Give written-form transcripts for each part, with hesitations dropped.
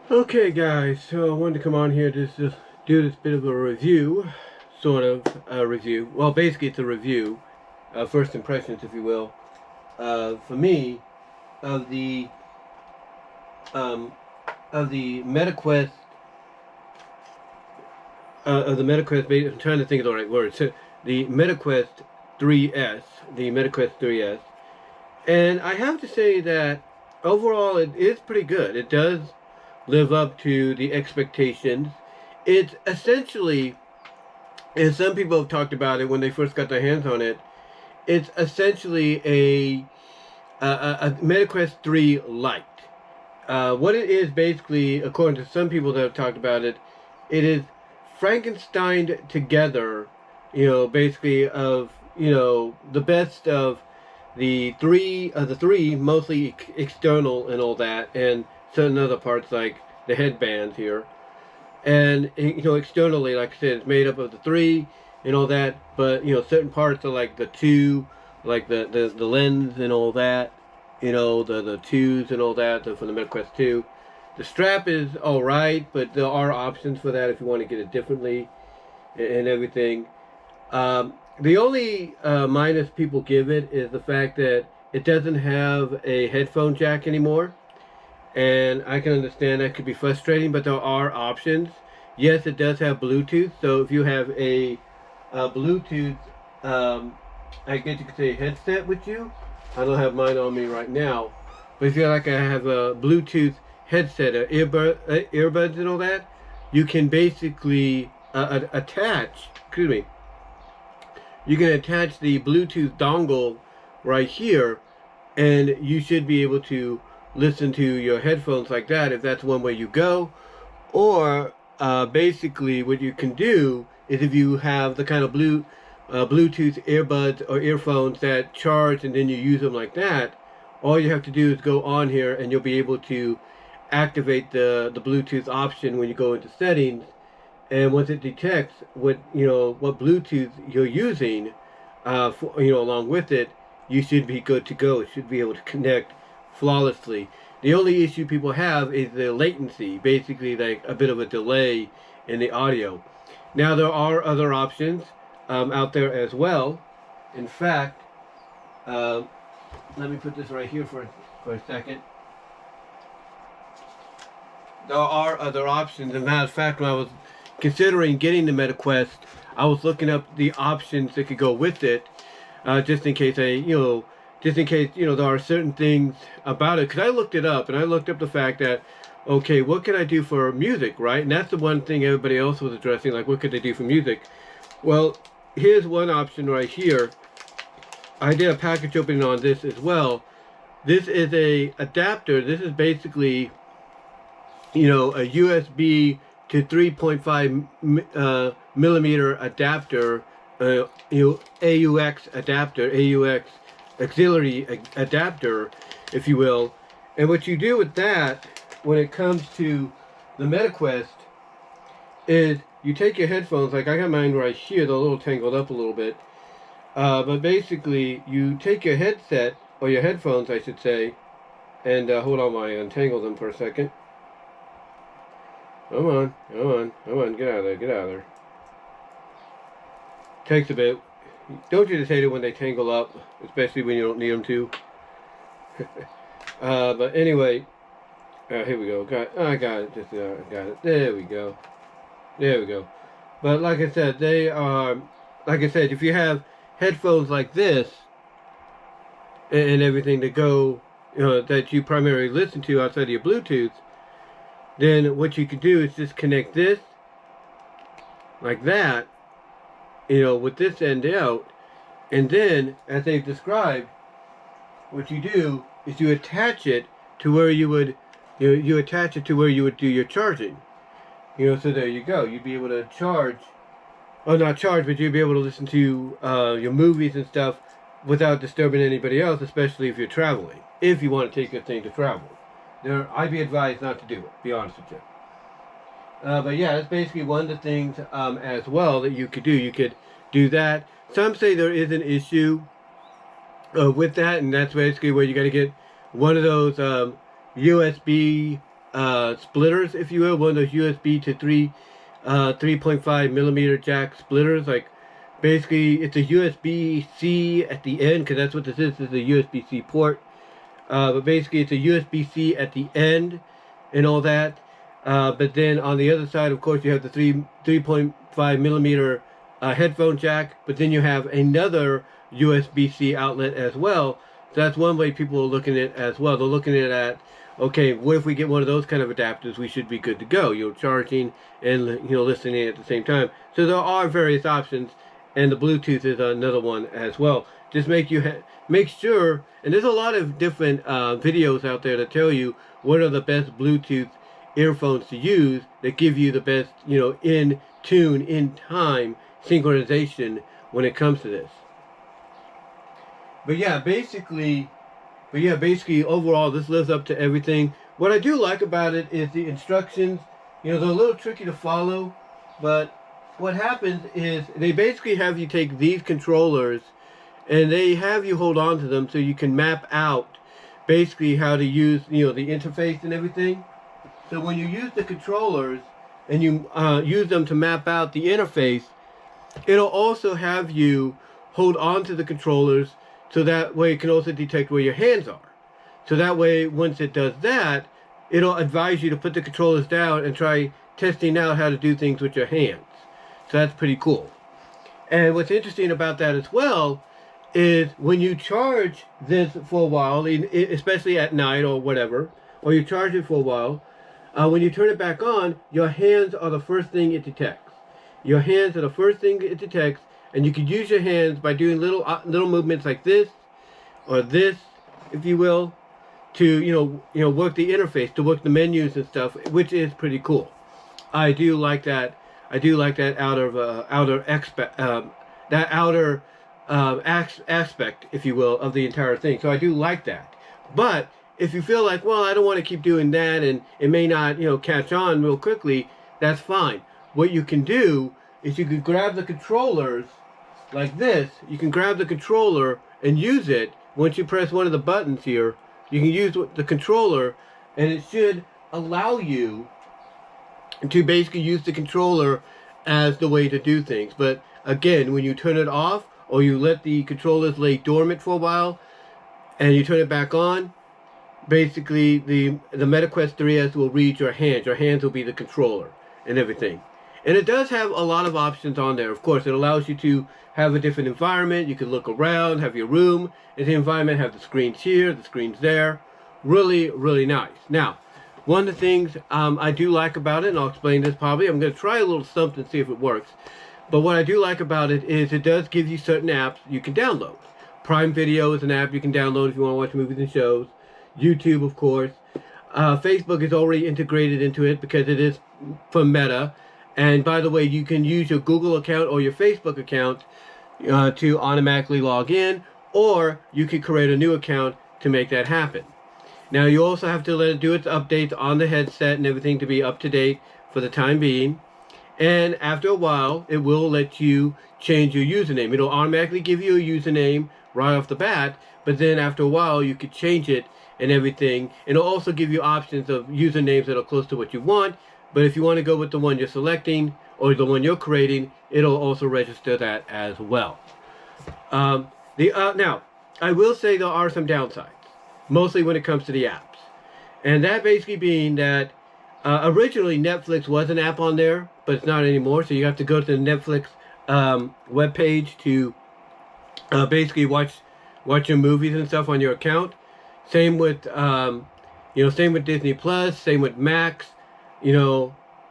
Okay guys, so I wanted to come on here to just do this bit of a review, sort of a review. Well, basically it's a review, first impressions if you will, for me, of the, um, of the MetaQuest, I'm trying to think of the right word, so the MetaQuest 3S, the MetaQuest 3S, and I have to say that overall it is pretty good. It does live up to the expectations. It's essentially, and some people have talked about it when they first got their hands on it, it's essentially a MetaQuest 3 Lite. What it is basically, according to some people that have talked about it, it is Frankenstein together, basically of, the best of the three, mostly external and all that, and certain other parts like the headbands here. And externally, like I said, it's made up of the three and all that. But certain parts are like the two, like the lens and all that. The twos and all that for the MetaQuest 2. The strap is all right, but there are options for that if you want to get it differently and everything. The only minus people give it is the fact that it doesn't have a headphone jack anymore. And I can understand that could be frustrating, but there are options. Yes, it does have Bluetooth, so if you have a Bluetooth, I guess you could say headset with you. I don't have mine on me right now, but if you like, I have a Bluetooth headset, earbuds and all that, you can basically attach. Excuse me. You can attach the Bluetooth dongle right here, and you should be able to listen to your headphones like that if that's one way you go. Or basically what you can do is if you have the kind of Bluetooth earbuds or earphones that charge and then you use them like that, all you have to do is go on here and you'll be able to activate the Bluetooth option when you go into settings. And once it detects what Bluetooth you're using, along with it, you should be good to go. It should be able to connect flawlessly. The only issue people have is the latency, basically like a bit of a delay in the audio. Now there are other options out there as well. In fact, let me put this right here for a second. There are other options. As a matter of fact, when I was considering getting the MetaQuest, I was looking up the options that could go with it, just in case there are certain things about it. Because I looked it up, and I looked up the fact that, okay, what can I do for music, right? And that's the one thing everybody else was addressing, like what could they do for music? Well, here's one option right here. I did a package opening on this as well. This is a adapter. This is basically, a USB to 3.5 millimeter adapter, AUX auxiliary adapter, if you will. And what you do with that, when it comes to the MetaQuest, is you take your headphones, like I got mine right here, they're a little tangled up a little bit. But basically, you take your headset, or your headphones, I should say, and hold on while I untangle them for a second. Come on, get out of there. Takes a bit. Don't you just hate it when they tangle up, especially when you don't need them to? But anyway, here we go. I got it. Got it. There we go. But like I said, if you have headphones like this and everything to go, that you primarily listen to outside of your Bluetooth, then what you can do is just connect this like that, with this end out, and then, as they've described, what you do is you attach it to where you would, you attach it to where you would do your charging. So there you go. You'd be able to charge, or not charge, but you'd be able to listen to your movies and stuff without disturbing anybody else, especially if you're traveling. If you want to take your thing to travel. I'd be advised not to do it, be honest with you. But yeah, that's basically one of the things as well that you could do. You could do that. Some say there is an issue with that, and that's basically where you got to get one of those USB splitters, if you will, one of those USB to 3.5 millimeter jack splitters. Like basically, it's a USB-C at the end, because that's what this is. This is a USB-C port. But basically, it's a USB-C at the end and all that. But then on the other side, of course, you have the 3.5 millimeter headphone jack. But then you have another USB-C outlet as well. So that's one way people are looking at it as well. They're looking at it, okay, what if we get one of those kind of adapters? We should be good to go. You're charging and listening at the same time. So there are various options, and the Bluetooth is another one as well. Just make sure, and there's a lot of different videos out there that tell you what are the best Bluetooth earphones to use that give you the best, in tune, in time synchronization when it comes to this. But yeah, basically, overall, this lives up to everything. What I do like about it is the instructions. They're a little tricky to follow, but what happens is they basically have you take these controllers and they have you hold on to them so you can map out basically how to use, the interface and everything. So when you use the controllers and you use them to map out the interface, it'll also have you hold on to the controllers, so that way it can also detect where your hands are. So that way, once it does that, it'll advise you to put the controllers down and try testing out how to do things with your hands. So that's pretty cool. And what's interesting about that as well is when you charge this for a while, especially at night or whatever, or you charge it for a while, when you turn it back on, your hands are the first thing it detects. Your hands are the first thing it detects, and you can use your hands by doing little movements like this or this, if you will, to work the interface, to work the menus and stuff, which is pretty cool. I do like that. I do like that outer aspect, if you will, of the entire thing. So I do like that. But if you feel like, well, I don't want to keep doing that, and it may not, catch on real quickly, that's fine. What you can do is you can grab the controllers like this. You can grab the controller and use it. Once you press one of the buttons here, you can use the controller, and it should allow you to basically use the controller as the way to do things. But again, when you turn it off or you let the controllers lay dormant for a while and you turn it back on, basically the MetaQuest 3S will read your hands. Your hands will be the controller and everything. And it does have a lot of options on there. Of course, it allows you to have a different environment. You can look around, have your room in the environment, have the screens here, the screens there. Really, really nice. Now, one of the things I do like about it, and I'll explain this probably, I'm going to try a little something to see if it works. But what I do like about it is it does give you certain apps you can download. Prime Video is an app you can download if you want to watch movies and shows. YouTube, of course. Facebook is already integrated into it because it is from Meta. And by the way, you can use your Google account or your Facebook account to automatically log in, or you can create a new account to make that happen. Now, you also have to let it do its updates on the headset and everything to be up to date for the time being. And after a while, it will let you change your username. It'll automatically give you a username right off the bat, but then after a while, you could change it and everything. It'll also give you options of usernames that are close to what you want. But if you want to go with the one you're selecting or the one you're creating, it'll also register that as well. Now, I will say there are some downsides, mostly when it comes to the apps. And that basically being that originally Netflix was an app on there, but it's not anymore. So you have to go to the Netflix webpage to basically watch your movies and stuff on your account. Same with same with Disney Plus, same with Max.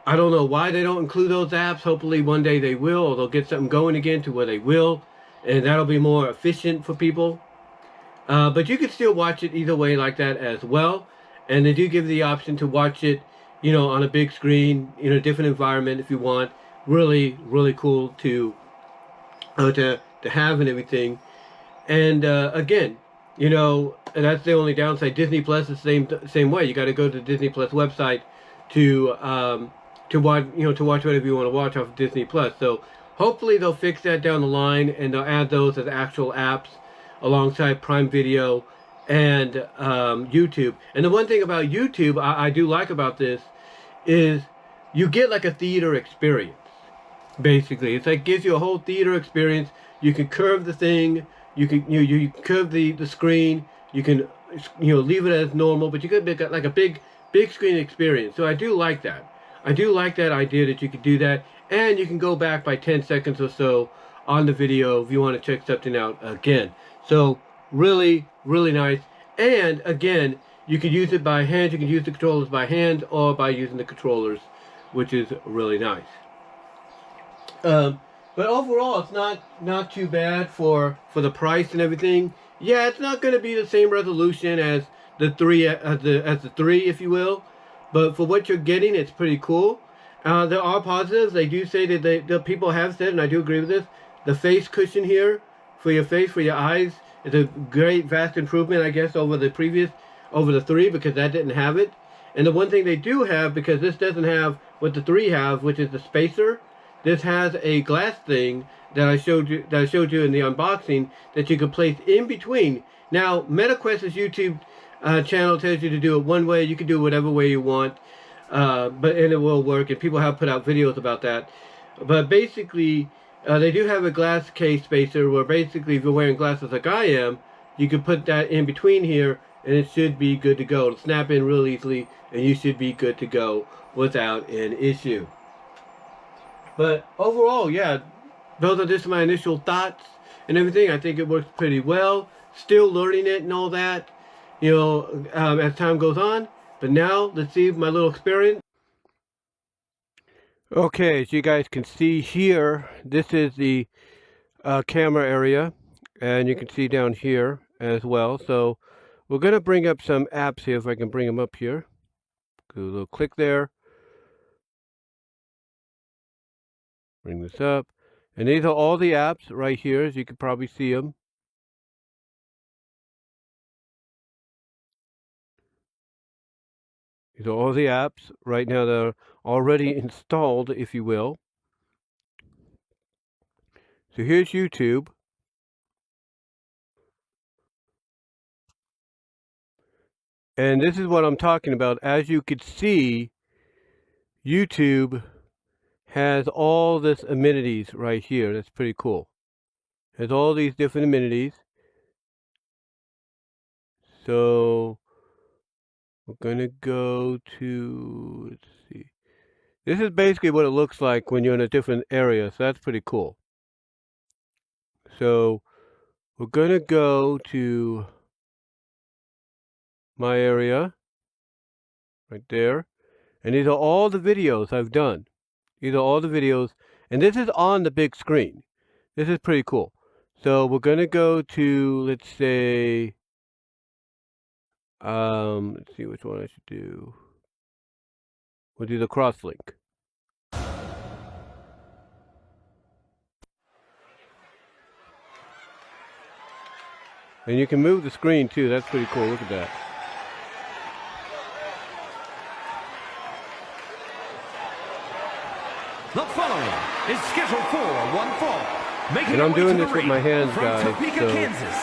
I don't know why they don't include those apps. Hopefully one day they will, or they'll get something going again to where they will, and that'll be more efficient for people. But you can still watch it either way like that as well. And they do give the option to watch it, on a big screen, in a different environment if you want. Really, really cool to have and everything. And again, that's the only downside. Disney Plus is the same way. You got to go to the Disney Plus website to watch whatever you want to watch off of Disney Plus. So hopefully they'll fix that down the line, and they'll add those as actual apps alongside Prime Video and YouTube. And the one thing about YouTube I do like about this is you get like a theater experience. Basically, it's like gives you a whole theater experience. You can curve the thing. You curve the screen. You can leave it as normal, but you could make like a big screen experience. So I do like that. I do like that idea that you could do that, and you can go back by 10 seconds or so on the video if you want to check something out again. So really nice. And again, you can use it by hand. You can use the controllers by hand or by using the controllers, which is really nice. But overall, it's not too bad for the price and everything. Yeah, it's not going to be the same resolution as the three, if you will. But for what you're getting, it's pretty cool. There are positives. They do say that the people have said, and I do agree with this. The face cushion here for your face, for your eyes, is a great vast improvement, I guess, over the three, because that didn't have it. And the one thing they do have, because this doesn't have what the three have, which is the spacer. This has a glass thing that I showed you in the unboxing that you can place in between. Now, MetaQuest's YouTube channel tells you to do it one way. You can do it whatever way you want, and it will work. And people have put out videos about that. But basically, they do have a glass case spacer where basically, if you're wearing glasses like I am, you can put that in between here, and it should be good to go. It'll snap in real easily, and you should be good to go without an issue. But overall, yeah, those are just my initial thoughts and everything. I think it works pretty well. Still learning it and all that, as time goes on. But now, let's see my little experience. Okay, as you guys can see here, this is the camera area. And you can see down here as well. So we're going to bring up some apps here, if I can bring them up here. Do a little click there. Bring this up. And these are all the apps right here, as you can probably see them. These are all the apps right now that are already installed, if you will. So here's YouTube. And this is what I'm talking about. As you could see, YouTube has all this amenities right here. That's pretty cool. It has all these different amenities. So we're going to go to, let's see. This is basically what it looks like when you're in a different area. So that's pretty cool. So we're going to go to my area right there. And these are all the videos I've done. These are all the videos. And this is on the big screen. This is pretty cool. So we're going to go to, let's say, let's see which one I should do. We'll do the crosslink. And you can move the screen too. That's pretty cool. Look at that. The following is scheduled for one fall. And I'm doing this with my hands, guys. Topeka, so Kansas.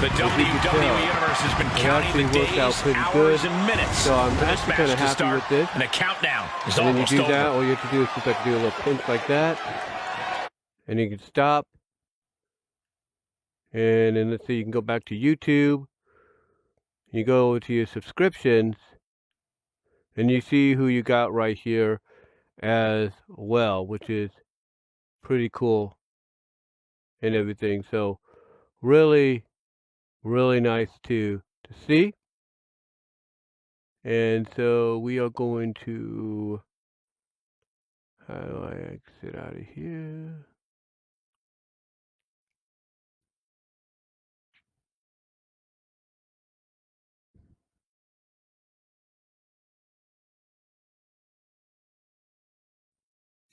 The WWE Universe has been counting the days, hours, and minutes. So I'm actually kind of happy with this. And the countdown is and almost then you do over. that. All you have to do is just like do a little pinch like that, and you can stop. And then let's see, you can go back to YouTube. You go to your subscriptions, and you see who you got right here as well, which is pretty cool and everything. So really nice to see. And so we are going to, how do I exit out of here?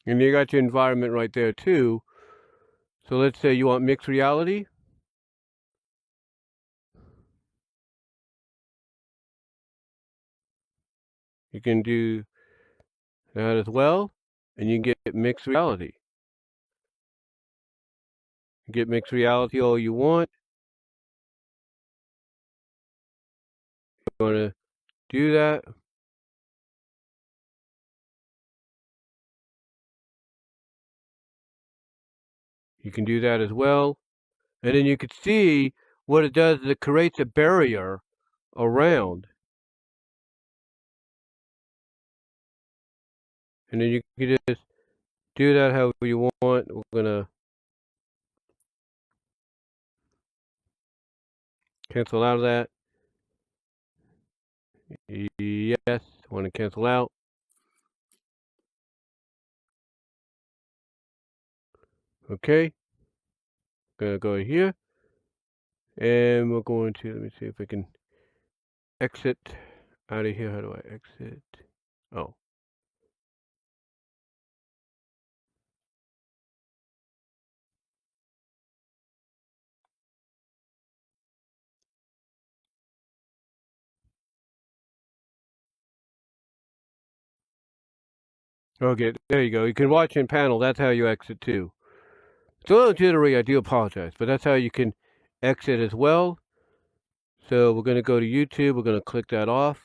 And you got your environment right there too. So let's say you want mixed reality. You can do that as well. And you get mixed reality. You get mixed reality all you want. want to do that, you can do that as well. And then you can see what it does is it creates a barrier around. And then you can just do that however you want. We're going to cancel out of that. Yes, want to cancel out. Okay. Going to go here. And we're going to, let me see if I can exit out of here. How do I exit? Oh. Okay, there you go. You can watch in panel. That's how you exit too. It's a little jittery. I do apologize, but that's how you can exit as well. So we're going to go to YouTube. We're going to click that off.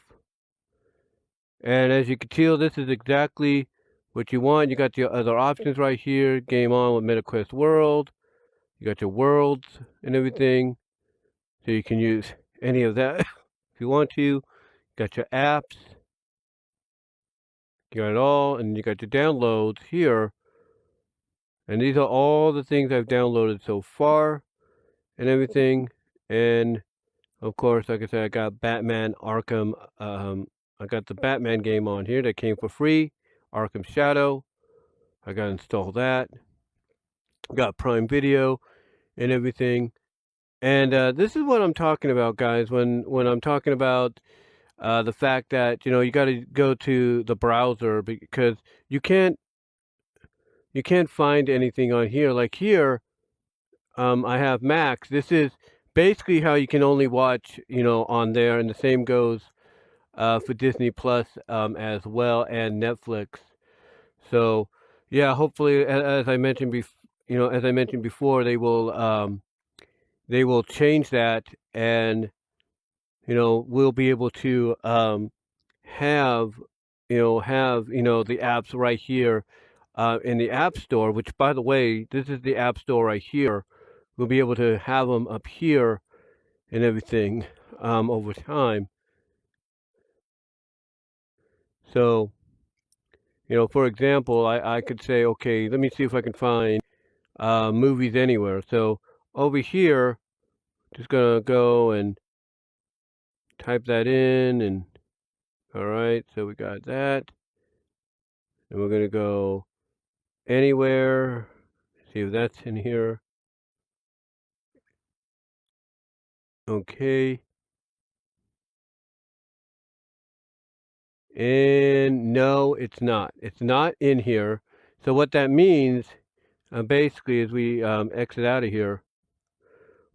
And as you can tell, this is exactly what you want. You got your other options right here. Game on with MetaQuest World. You got your worlds and everything. So you can use any of that if you want to. You got your apps. You got it all, and you got your downloads here. And these are all the things I've downloaded so far and everything. And of course, like I said, I got Batman Arkham. I got the Batman game on here that came for free. Arkham Shadow. I got to install that. Got Prime Video and everything. And this is what I'm talking about, guys. When I'm talking about the fact that you got to go to the browser because you can't find anything on here. Like here, I have Max. This is basically how you can only watch on there, and the same goes for Disney Plus as well and Netflix. So yeah, hopefully, as I mentioned before, they will change that, and we'll be able to have the apps right here in the App Store. Which, by the way, this is the App Store right here. We'll be able to have them up here and everything over time. So, for example, I could say, okay, let me see if I can find movies anywhere. So over here, just gonna go and type that in, and all right, so we got that, and we're gonna go anywhere. See if that's in here. Okay. And no, it's not. It's not in here. So what that means, basically, as we exit out of here,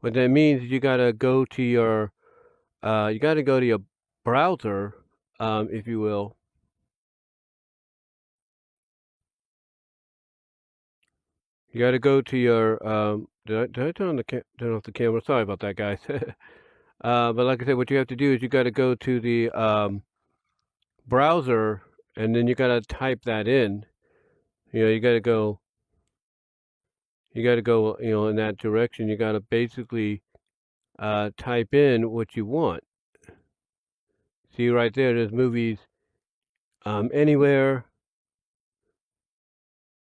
what that means is you gotta go to your browser, if you will. You gotta go to your did I turn off the camera? Sorry about that, guys. But like I said, what you have to do is you gotta go to the browser, and then you gotta type that in. You gotta go in that direction. You gotta basically type in what you want. See right there, there's movies anywhere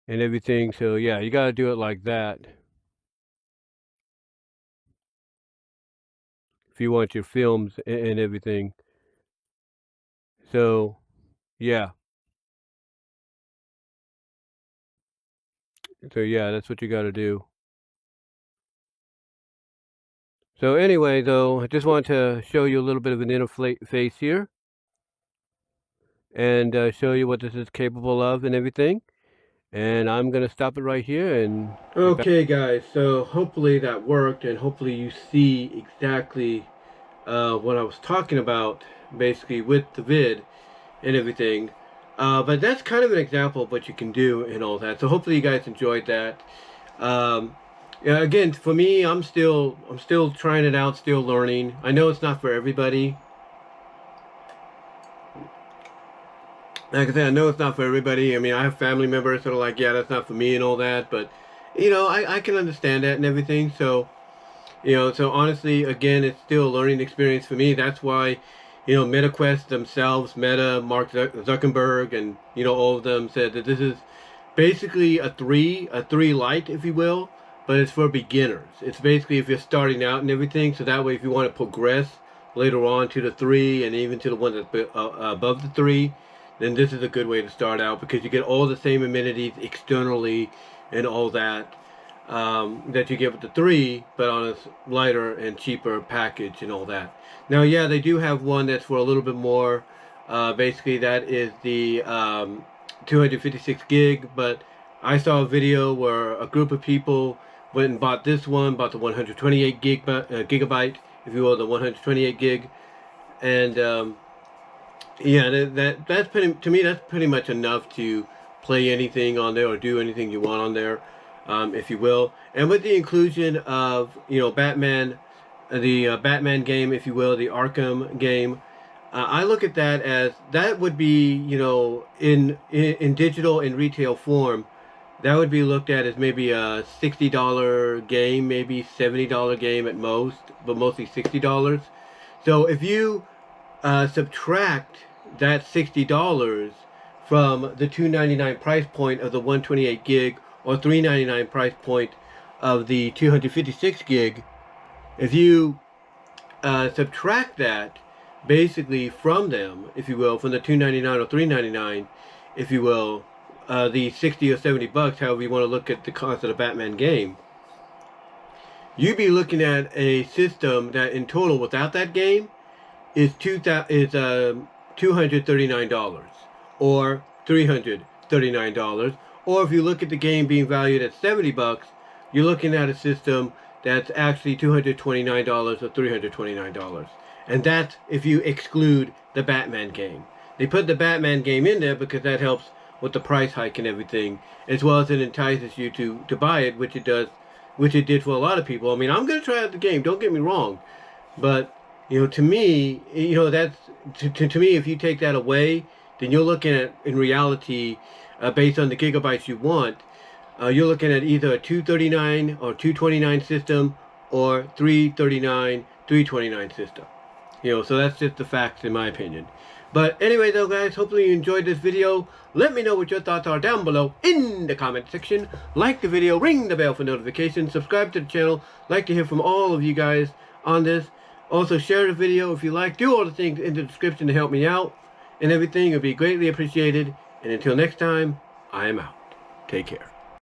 and everything. So yeah, you gotta do it like that if you want your films and everything. So yeah. So yeah, that's what you gotta do. So anyway, though, I just want to show you a little bit of an interface here, and show you what this is capable of and everything. And I'm going to stop it right here. And okay, guys, so hopefully that worked, and hopefully you see exactly what I was talking about, basically, with the vid and everything. But that's kind of an example of what you can do and all that. So hopefully you guys enjoyed that. Yeah, again, for me, I'm still trying it out, still learning. I know it's not for everybody. like I said, I know it's not for everybody. I mean, I have family members that are like, yeah, that's not for me and all that. But, I can understand that and everything. So, so honestly, again, it's still a learning experience for me. That's why, MetaQuest themselves, Meta, Mark Zuckerberg, and, all of them said that this is basically a three light, if you will, but it's for beginners. It's basically if you're starting out and everything, so that way if you want to progress later on to the 3 and even to the one that's above the 3, then this is a good way to start out because you get all the same amenities externally and all that that you get with the 3, but on a lighter and cheaper package and all that. Now, yeah, they do have one that's for a little bit more. Basically, that is the 256 gig, but I saw a video where a group of people went and bought this one, bought the 128 gigabyte, if you will, the 128 gig, and yeah, that's pretty, to me, that's pretty much enough to play anything on there or do anything you want on there, if you will. And with the inclusion of Batman, the Batman game, if you will, the Arkham game, I look at that as that would be in digital and retail form, that would be looked at as maybe a $60 game, maybe $70 game at most, but mostly $60. So if you subtract that $60 from the $299 price point of the 128 gig or $399 price point of the 256 gig, if you subtract that basically from them, if you will, from the $299 or $399, if you will, the 60 or 70 bucks, however you want to look at the cost of the Batman game, you'd be looking at a system that in total without that game is $239 or $339, or if you look at the game being valued at 70 bucks, you're looking at a system that's actually $229 or $329. And that's if you exclude the Batman game. They put the Batman game in there because that helps with the price hike and everything, as well as it entices you to buy it, which it does, which it did for a lot of people. I mean, I'm going to try out the game, don't get me wrong, but to me, that's to me, if you take that away, then you're looking at, in reality, based on the gigabytes you want, you're looking at either a 239 or 229 system or 339, 329 system. So that's just the facts in my opinion. But anyway though guys, hopefully you enjoyed this video. Let me know what your thoughts are down below in the comment section. Like the video, ring the bell for notifications, subscribe to the channel. Like to hear from all of you guys on this. Also share the video if you like. Do all the things in the description to help me out and everything. It would be greatly appreciated. And until next time, I am out. Take care.